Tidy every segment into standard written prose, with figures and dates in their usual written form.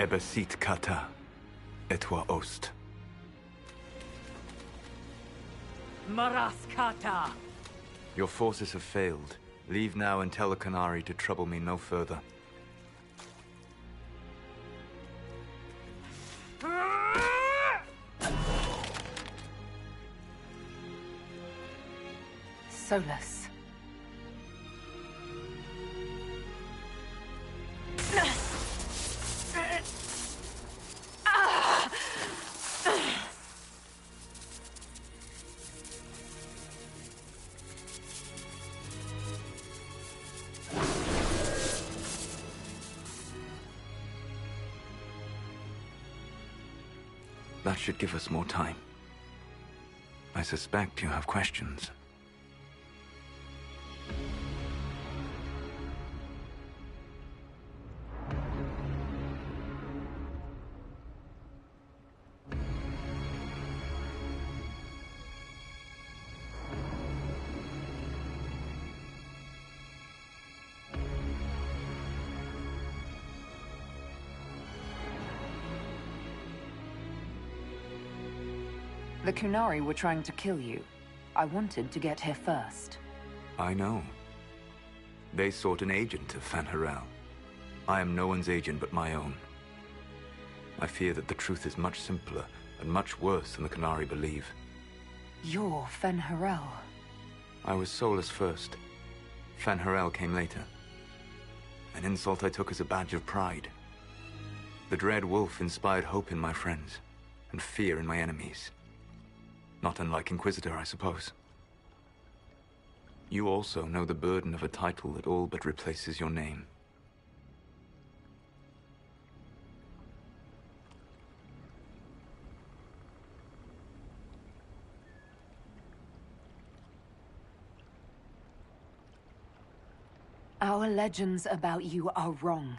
Ebesit kata, etwa ost. Maraskata! Your forces have failed. Leave now and tell the Qunari to trouble me no further. Solus. That should give us more time. I suspect you have questions. The Qunari were trying to kill you. I wanted to get here first. I know. They sought an agent of Fen'Harel. I am no one's agent but my own. I fear that the truth is much simpler and much worse than the Qunari believe. You're Fen'Harel. I was Solus first. Fen'Harel came later. An insult I took as a badge of pride. The Dread Wolf inspired hope in my friends, and fear in my enemies. Not unlike Inquisitor, I suppose. You also know the burden of a title that all but replaces your name. Our legends about you are wrong.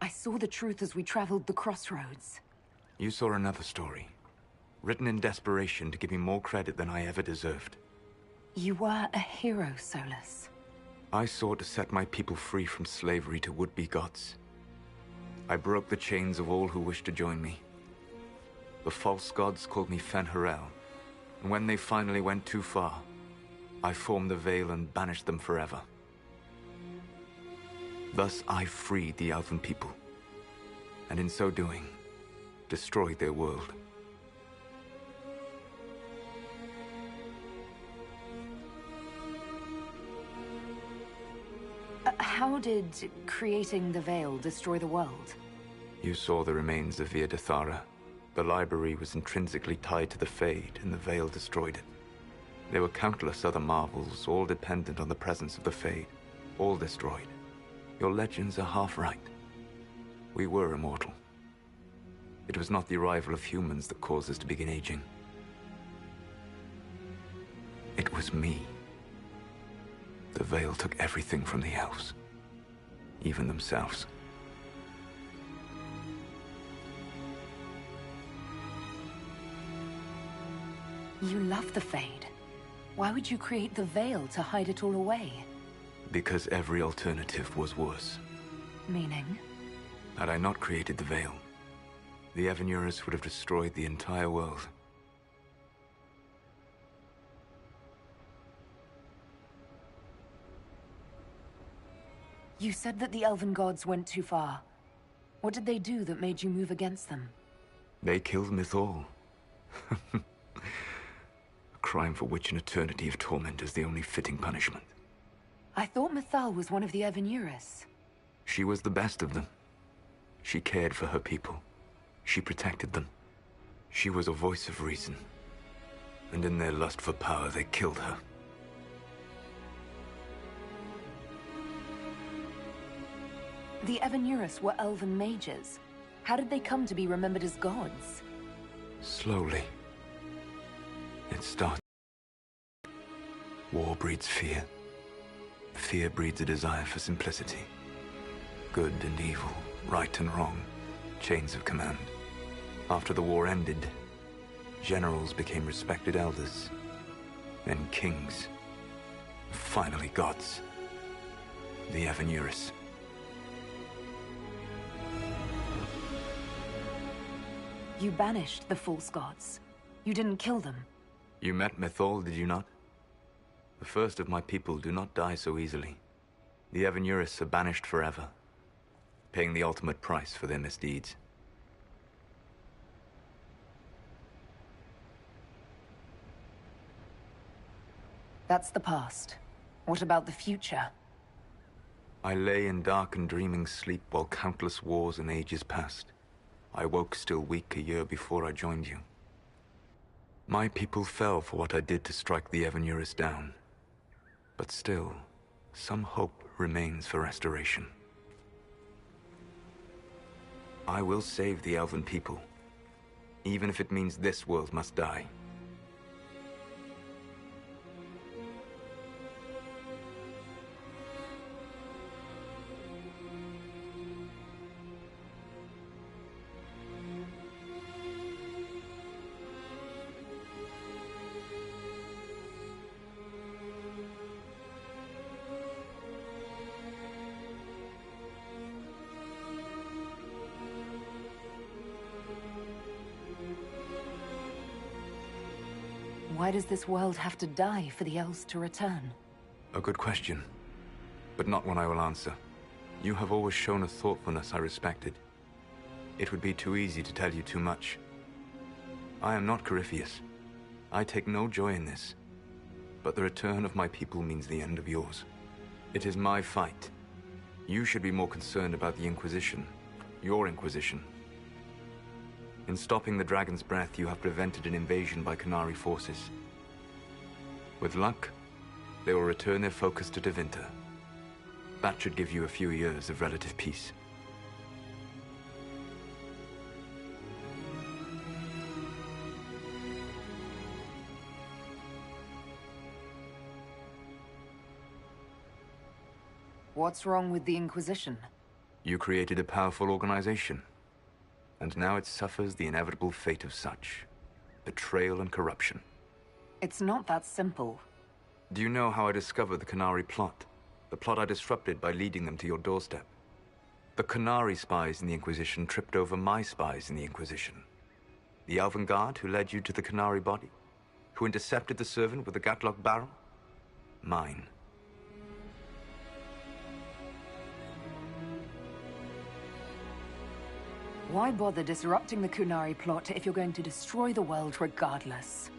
I saw the truth as we traveled the crossroads. You saw another story, written in desperation to give me more credit than I ever deserved. You were a hero, Solus. I sought to set my people free from slavery to would-be gods. I broke the chains of all who wished to join me. The false gods called me Fen'Harel, and when they finally went too far, I formed the Veil and banished them forever. Thus I freed the Elven people, and in so doing, destroyed their world. How did creating the Veil destroy the world? You saw the remains of Via Dathara. The library was intrinsically tied to the Fade, and the Veil destroyed it. There were countless other marvels, all dependent on the presence of the Fade, all destroyed. Your legends are half right. We were immortal. It was not the arrival of humans that caused us to begin aging. It was me. The Veil took everything from the elves, even themselves. You love the Fade. Why would you create the Veil to hide it all away? Because every alternative was worse. Meaning? Had I not created the Veil, the Evenurus would have destroyed the entire world. You said that the Elven gods went too far. What did they do that made you move against them? They killed Mythal. A crime for which an eternity of torment is the only fitting punishment. I thought Mythal was one of the Evenurus. She was the best of them. She cared for her people. She protected them. She was a voice of reason. And in their lust for power, they killed her. The Evenurus were Elven mages. How did they come to be remembered as gods? Slowly. It starts. War breeds fear. Fear breeds a desire for simplicity. Good and evil, right and wrong, chains of command. After the war ended, generals became respected elders, then kings, finally gods. The Evenurus. You banished the false gods. You didn't kill them. You met Mythal, did you not? The first of my people do not die so easily. The Evenuris are banished forever, paying the ultimate price for their misdeeds. That's the past. What about the future? I lay in dark and dreaming sleep while countless wars and ages passed. I woke still weak a year before I joined you. My people fell for what I did to strike the Evenuris down. But still, some hope remains for restoration. I will save the Elven people, even if it means this world must die. Why does this world have to die for the elves to return? A good question, but not one I will answer. You have always shown a thoughtfulness I respected. It would be too easy to tell you too much. I am not Corypheus. I take no joy in this. But the return of my people means the end of yours. It is my fight. You should be more concerned about the Inquisition. Your Inquisition. In stopping the Dragon's Breath, you have prevented an invasion by Qunari forces. With luck, they will return their focus to Tevinter. That should give you a few years of relative peace. What's wrong with the Inquisition? You created a powerful organization. And now it suffers the inevitable fate of such. Betrayal and corruption. It's not that simple. Do you know how I discovered the Qunari plot? The plot I disrupted by leading them to your doorstep. The Qunari spies in the Inquisition tripped over my spies in the Inquisition. The Elven guard who led you to the Qunari body? Who intercepted the servant with the Gatlock barrel? Mine. Why bother disrupting the Qunari plot if you're going to destroy the world regardless?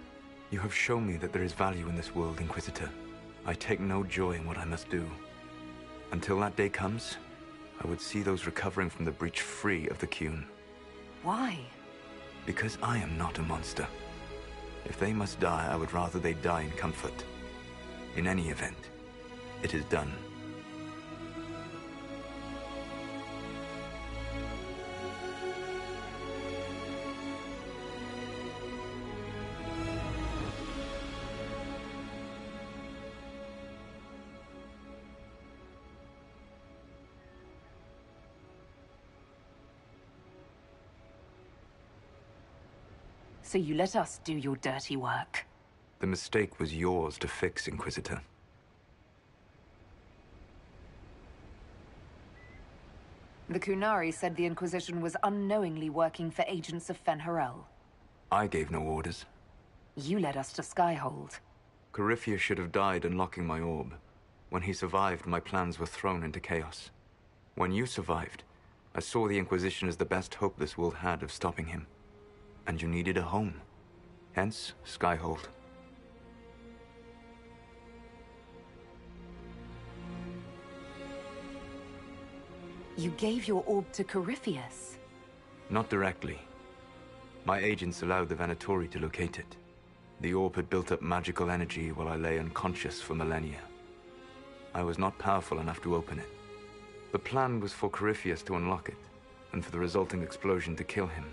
You have shown me that there is value in this world, Inquisitor. I take no joy in what I must do. Until that day comes, I would see those recovering from the breach free of the Qun. Why? Because I am not a monster. If they must die, I would rather they die in comfort. In any event, it is done. So you let us do your dirty work. The mistake was yours to fix, Inquisitor. The Qunari said the Inquisition was unknowingly working for agents of Fen'Harel. I gave no orders. You led us to Skyhold. Corypheus should have died unlocking my orb. When he survived, my plans were thrown into chaos. When you survived, I saw the Inquisition as the best hope this world had of stopping him. And you needed a home. Hence, Skyhold. You gave your orb to Corypheus? Not directly. My agents allowed the Venatori to locate it. The orb had built up magical energy while I lay unconscious for millennia. I was not powerful enough to open it. The plan was for Corypheus to unlock it, and for the resulting explosion to kill him.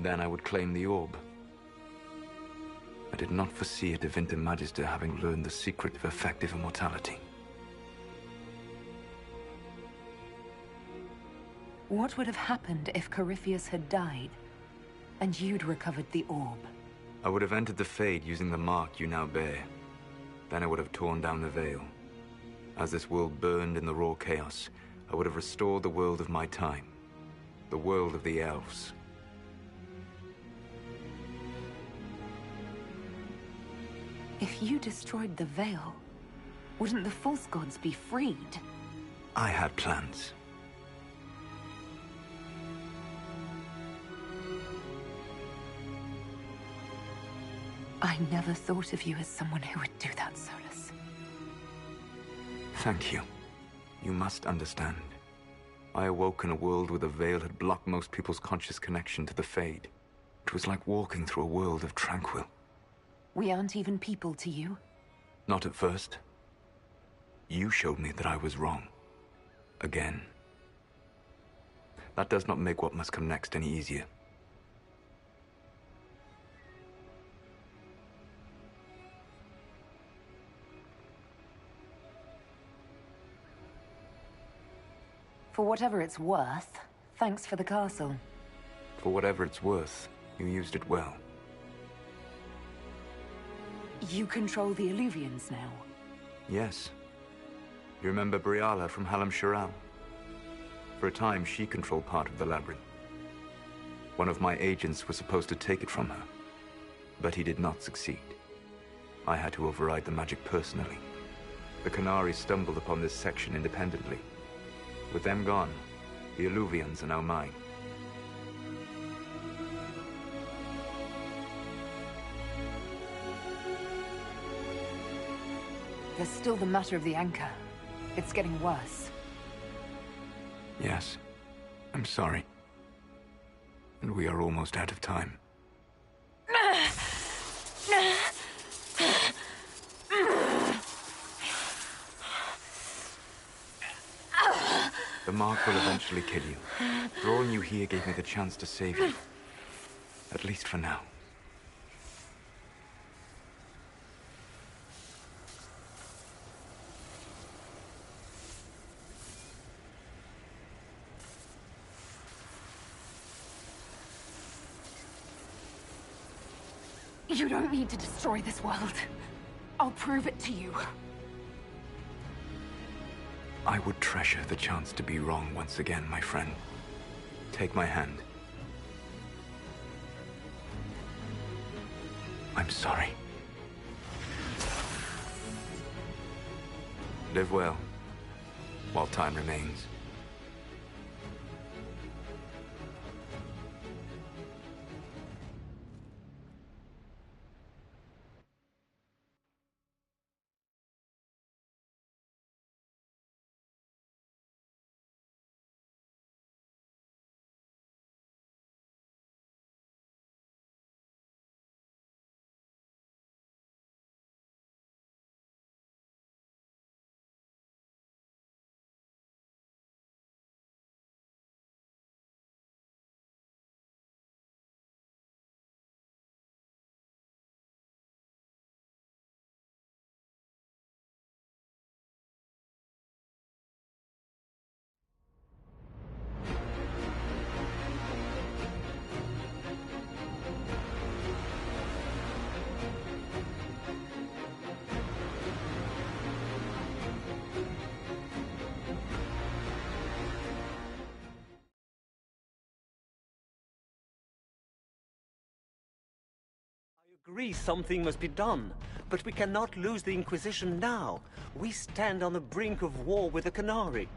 Then I would claim the orb. I did not foresee a Tevinter Magister having learned the secret of effective immortality. What would have happened if Corypheus had died, and you'd recovered the orb? I would have entered the Fade using the mark you now bear. Then I would have torn down the veil. As this world burned in the raw chaos, I would have restored the world of my time. The world of the elves. If you destroyed the Veil, wouldn't the false gods be freed? I had plans. I never thought of you as someone who would do that, Solus. Thank you. You must understand. I awoke in a world where the Veil had blocked most people's conscious connection to the Fade. It was like walking through a world of tranquil. We aren't even people to you? Not at first. You showed me that I was wrong. Again. That does not make what must come next any easier. For whatever it's worth, thanks for the castle. For whatever it's worth, you used it well. You control the Illuvians now? Yes. You remember Briala from Halam Shiral? For a time, she controlled part of the labyrinth. One of my agents was supposed to take it from her, but he did not succeed. I had to override the magic personally. The Qunari stumbled upon this section independently. With them gone, the Illuvians are now mine. There's still the matter of the anchor. It's getting worse. Yes. I'm sorry. And we are almost out of time. The mark will eventually kill you. Drawing you here gave me the chance to save you. At least for now. You don't need to destroy this world. I'll prove it to you. I would treasure the chance to be wrong once again, my friend. Take my hand. I'm sorry. Live well, while time remains. I agree something must be done, but we cannot lose the Inquisition now. We stand on the brink of war with the Qunari.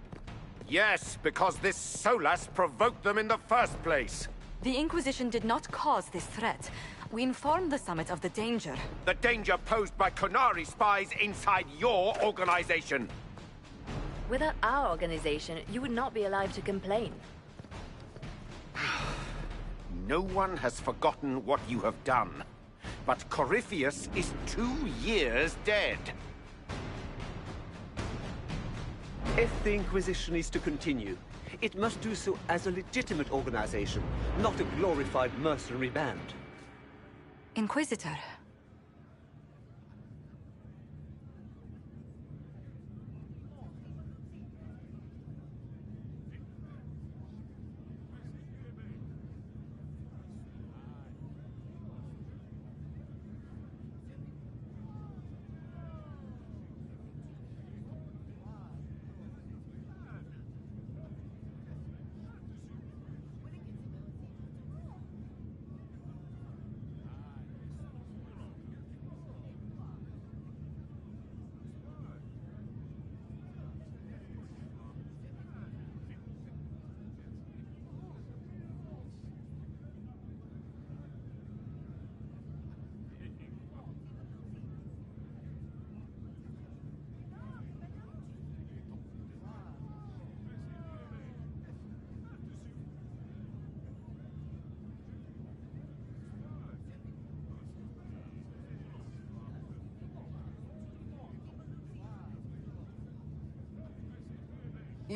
Yes, because this Solas provoked them in the first place. The Inquisition did not cause this threat. We informed the Summit of the danger. The danger posed by Qunari spies inside your organization. Without our organization, you would not be alive to complain. No one has forgotten what you have done. But Corypheus is 2 years dead. If the Inquisition is to continue, it must do so as a legitimate organization, not a glorified mercenary band. Inquisitor.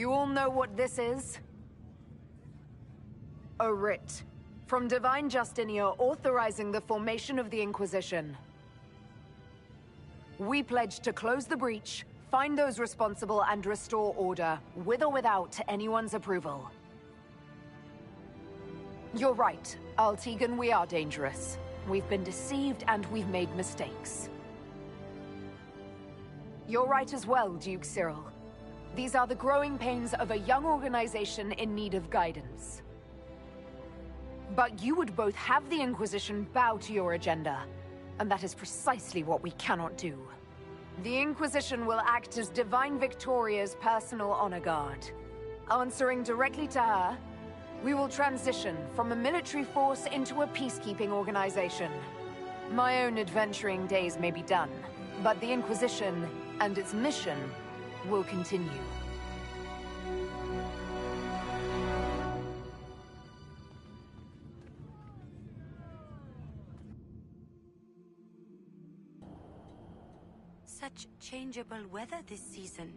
You all know what this is? A writ from Divine Justinia authorizing the formation of the Inquisition. We pledge to close the breach, find those responsible, and restore order, with or without anyone's approval. You're right, Altegan, we are dangerous. We've been deceived and we've made mistakes. You're right as well, Duke Cyril. These are the growing pains of a young organization in need of guidance. But you would both have the Inquisition bow to your agenda, and that is precisely what we cannot do. The Inquisition will act as Divine Victoria's personal honor guard. Answering directly to her, we will transition from a military force into a peacekeeping organization. My own adventuring days may be done, but the Inquisition and its mission will continue. Such changeable weather this season.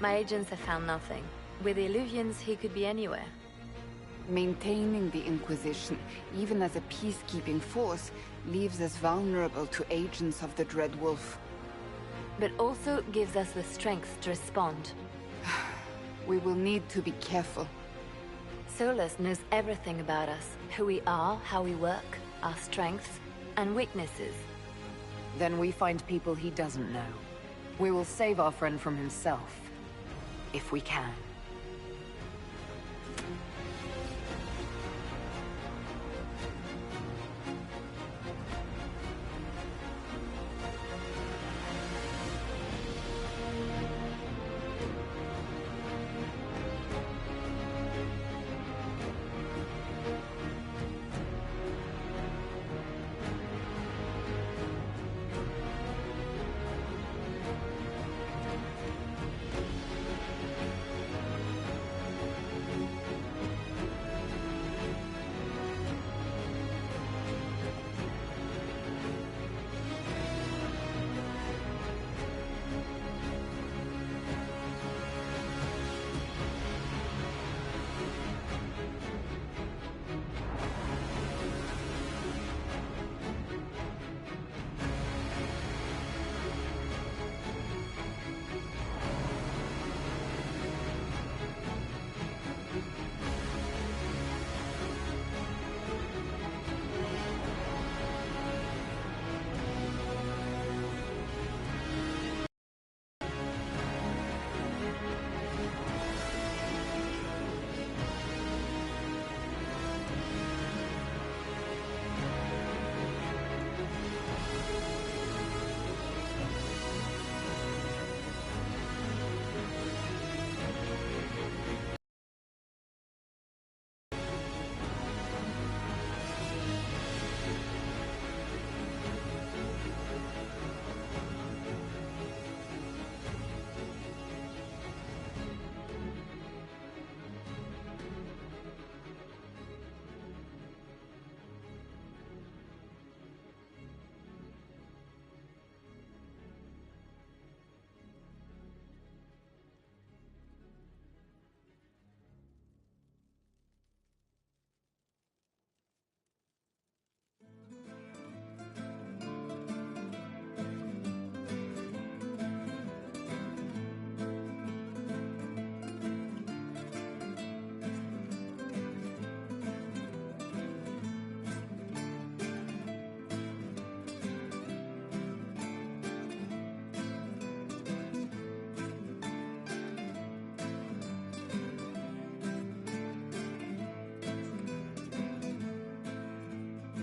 My agents have found nothing. With the Illuvians, he could be anywhere. Maintaining the Inquisition, even as a peacekeeping force, leaves us vulnerable to agents of the Dread Wolf. But also gives us the strength to respond. We will need to be careful. Solus knows everything about us. Who we are, how we work, our strengths and weaknesses. Then we find people he doesn't know. We will save our friend from himself. If we can.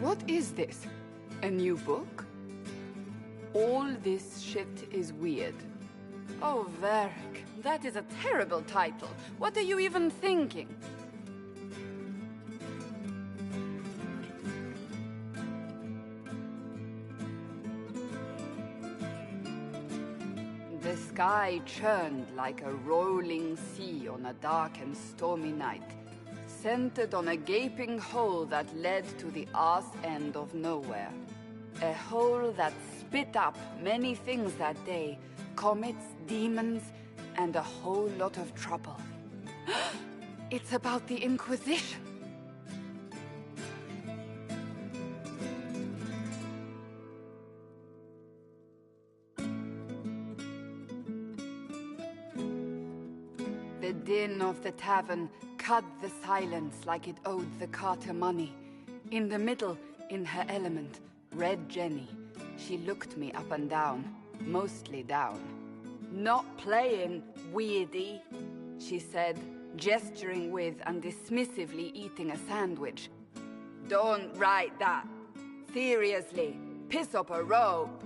What is this? A new book? All this shit is weird. Oh, Varric, that is a terrible title. What are you even thinking? The sky churned like a rolling sea on a dark and stormy night, centered on a gaping hole that led to the arse end of nowhere. A hole that spit up many things that day, comets, demons, and a whole lot of trouble. It's about the Inquisition. The din of the tavern cut the silence like it owed the carter money. In the middle, in her element, Red Jenny. She looked me up and down, mostly down. "Not playing, weirdy," she said, gesturing with and dismissively eating a sandwich. "Don't write that. Seriously, piss up a robe."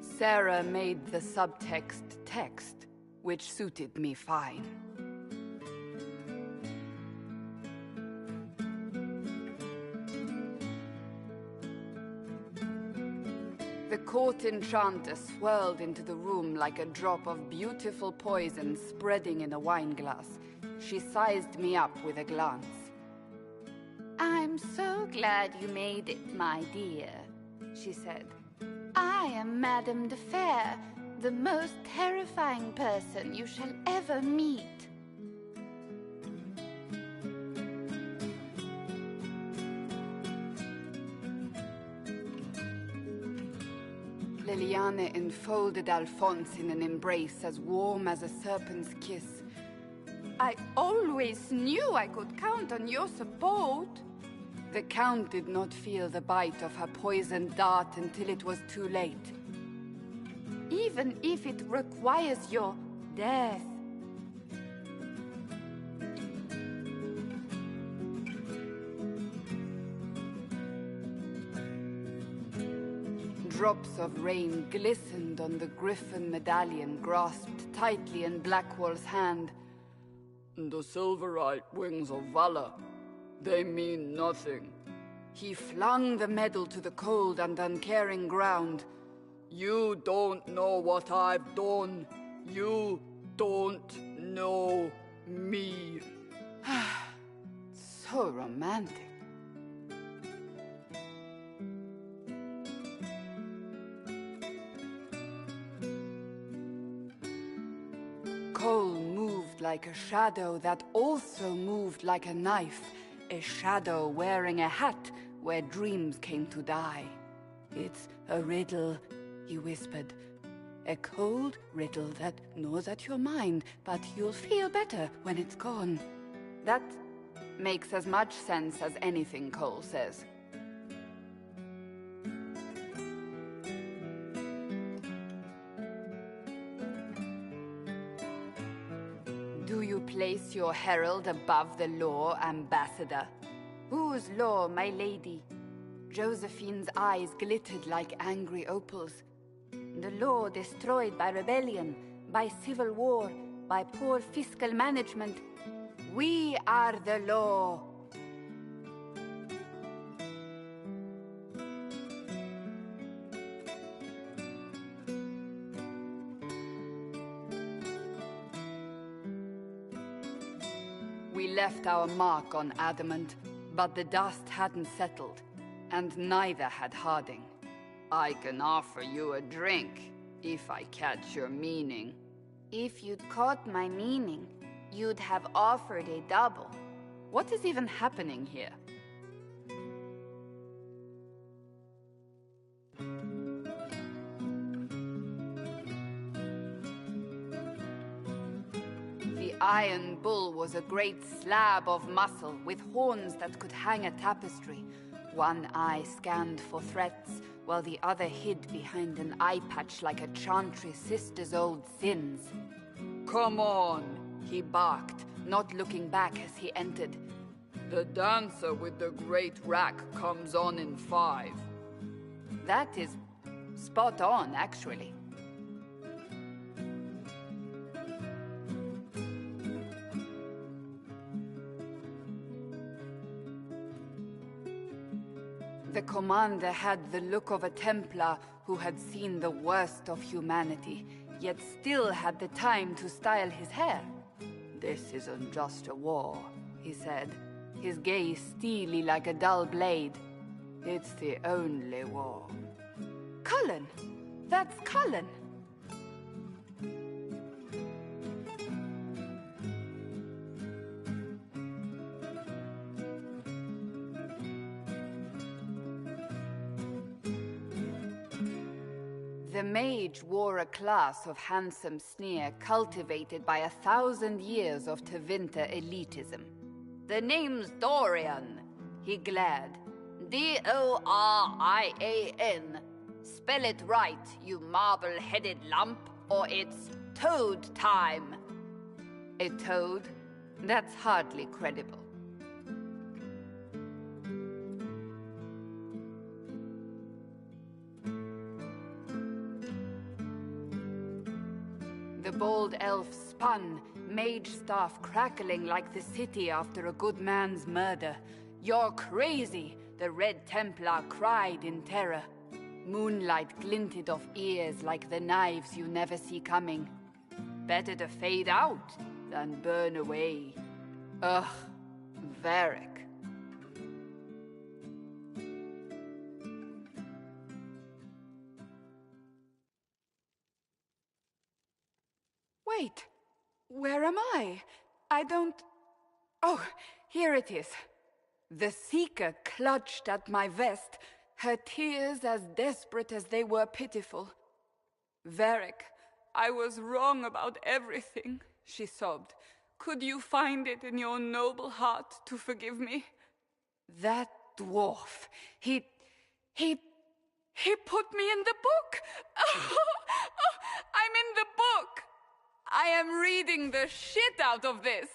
Sarah made the subtext text, which suited me fine. The court enchanter swirled into the room like a drop of beautiful poison spreading in a wineglass. She sized me up with a glance. "I'm so glad you made it, my dear," she said. "I am Madame de Fair, the most terrifying person you shall ever meet. Liliane enfolded Alphonse in an embrace as warm as a serpent's kiss. I always knew I could count on your support. The Count did not feel the bite of her poisoned dart until it was too late. Even if it requires your death. Drops of rain glistened on the griffin medallion grasped tightly in Blackwall's hand. The silverite wings of valor, they mean nothing. He flung the medal to the cold and uncaring ground. You don't know what I've done. You don't know me. So romantic. Cole moved like a shadow that also moved like a knife. A shadow wearing a hat where dreams came to die. It's a riddle, he whispered. A cold riddle that gnaws at your mind, but you'll feel better when it's gone. That makes as much sense as anything Cole says. Do you place your herald above the law, Ambassador? Whose law, my lady? Josephine's eyes glittered like angry opals. The law destroyed by rebellion, by civil war, by poor fiscal management. We are the law. We left our mark on adamant, but the dust hadn't settled, and neither had Harding. I can offer you a drink, if I catch your meaning. If you'd caught my meaning, you'd have offered a double. What is even happening here? The Iron Bull was a great slab of muscle with horns that could hang a tapestry. One eye scanned for threats, while the other hid behind an eye patch like a chantry sister's old sins. Come on, he barked, not looking back as he entered. The dancer with the great rack comes on in 5. That is spot on, actually. The commander had the look of a Templar who had seen the worst of humanity, yet still had the time to style his hair. "This isn't just a war," he said, his gaze steely like a dull blade. "It's the only war." Cullen! That's Cullen! The Mage wore a class of handsome sneer cultivated by 1,000 years of Tevinter elitism. "The name's Dorian," he glared. D-O-R-I-A-N. Spell it right, you marble-headed lump, or it's toad time. A toad? That's hardly credible. The bold elf spun, mage staff crackling like the city after a good man's murder. "You're crazy!" the Red Templar cried in terror. Moonlight glinted off ears like the knives you never see coming. Better to fade out than burn away. Ugh, Varric. Where am I? I don't... Oh, here it is. The Seeker clutched at my vest, her tears as desperate as they were pitiful. "Varric, I was wrong about everything," she sobbed. "Could you find it in your noble heart to forgive me?" That dwarf, he put me in the book! I'm in the book! I am reading the shit out of this!